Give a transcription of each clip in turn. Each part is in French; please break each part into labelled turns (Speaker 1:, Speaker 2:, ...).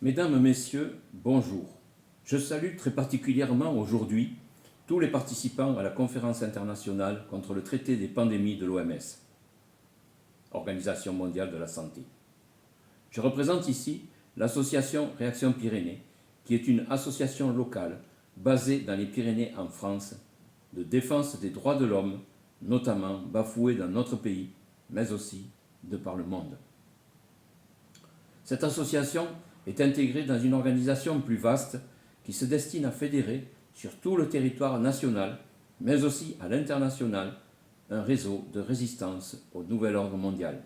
Speaker 1: Mesdames, Messieurs, bonjour. Je salue très particulièrement aujourd'hui tous les participants à la conférence internationale contre le traité des pandémies de l'OMS, Organisation mondiale de la santé. Je représente ici l'association Réaction Pyrénées, qui est une association locale basée dans les Pyrénées en France, de défense des droits de l'homme, notamment bafoués dans notre pays, mais aussi de par le monde. Cette association est intégrée dans une organisation plus vaste qui se destine à fédérer sur tout le territoire national, mais aussi à l'international, un réseau de résistance au nouvel ordre mondial.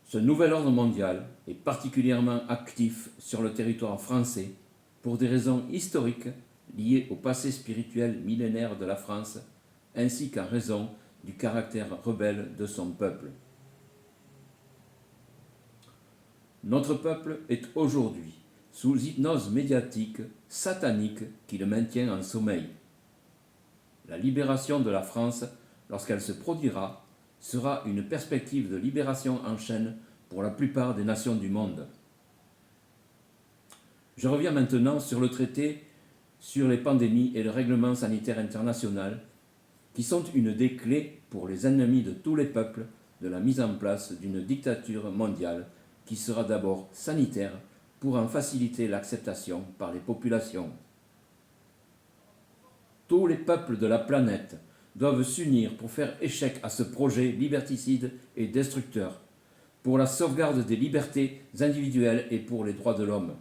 Speaker 1: Ce nouvel ordre mondial est particulièrement actif sur le territoire français pour des raisons historiques liées au passé spirituel millénaire de la France, ainsi qu'en raison du caractère rebelle de son peuple. Notre peuple est aujourd'hui sous hypnose médiatique satanique qui le maintient en sommeil. La libération de la France, lorsqu'elle se produira, sera une perspective de libération en chaîne pour la plupart des nations du monde. Je reviens maintenant sur le traité sur les pandémies et le règlement sanitaire international, qui sont une des clés pour les ennemis de tous les peuples de la mise en place d'une dictature mondiale qui sera d'abord sanitaire pour en faciliter l'acceptation par les populations. Tous les peuples de la planète doivent s'unir pour faire échec à ce projet liberticide et destructeur, pour la sauvegarde des libertés individuelles et pour les droits de l'homme.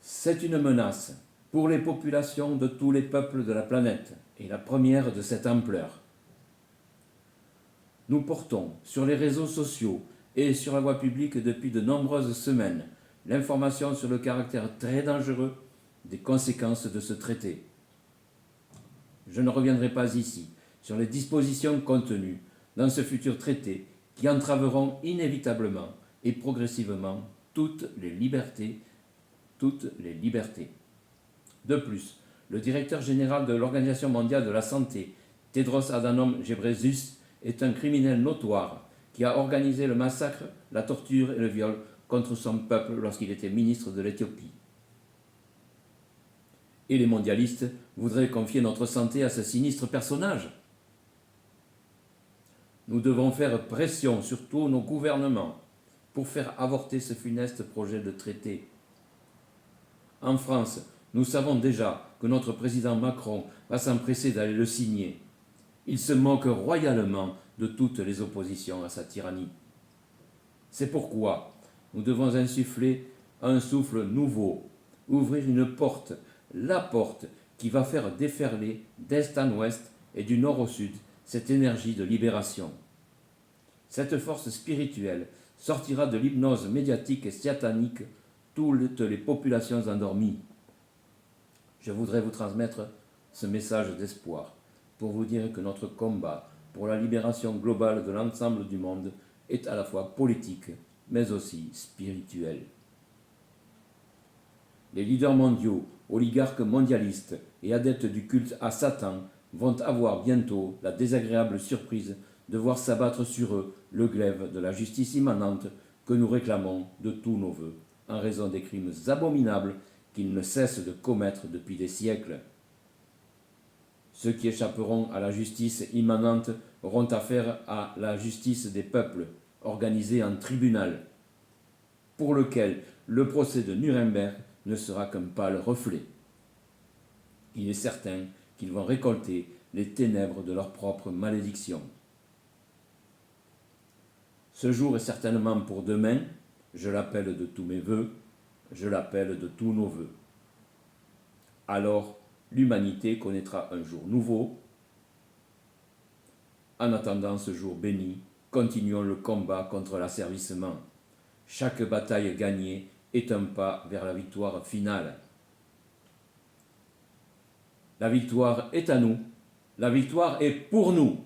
Speaker 1: C'est une menace pour les populations de tous les peuples de la planète, et la première de cette ampleur. Nous portons sur les réseaux sociaux et sur la voie publique depuis de nombreuses semaines l'information sur le caractère très dangereux des conséquences de ce traité. Je ne reviendrai pas ici sur les dispositions contenues dans ce futur traité qui entraveront inévitablement et progressivement toutes les libertés. De plus, le directeur général de l'Organisation mondiale de la santé, Tedros Adhanom Ghebreyesus, est un criminel notoire qui a organisé le massacre, la torture et le viol contre son peuple lorsqu'il était ministre de l'Éthiopie. Et les mondialistes voudraient confier notre santé à ce sinistre personnage. Nous devons faire pression sur tous nos gouvernements pour faire avorter ce funeste projet de traité. En France, nous savons déjà que notre président Macron va s'empresser d'aller le signer. Il se moque royalement de toutes les oppositions à sa tyrannie. C'est pourquoi nous devons insuffler un souffle nouveau, ouvrir une porte, la porte qui va faire déferler d'est en ouest et du nord au sud cette énergie de libération. Cette force spirituelle sortira de l'hypnose médiatique et satanique toutes les populations endormies. Je voudrais vous transmettre ce message d'espoir pour vous dire que notre combat pour la libération globale de l'ensemble du monde est à la fois politique, mais aussi spirituel. Les leaders mondiaux, oligarques mondialistes et adeptes du culte à Satan vont avoir bientôt la désagréable surprise de voir s'abattre sur eux le glaive de la justice immanente que nous réclamons de tous nos vœux, en raison des crimes abominables qu'ils ne cessent de commettre depuis des siècles. Ceux qui échapperont à la justice immanente auront affaire à la justice des peuples, organisée en tribunal, pour lequel le procès de Nuremberg ne sera qu'un pâle reflet. Il est certain qu'ils vont récolter les ténèbres de leur propre malédiction. Ce jour est certainement pour demain, je l'appelle de tous mes vœux, je l'appelle de tous nos vœux. Alors, l'humanité connaîtra un jour nouveau. En attendant ce jour béni, continuons le combat contre l'asservissement. Chaque bataille gagnée est un pas vers la victoire finale. La victoire est à nous, la victoire est pour nous.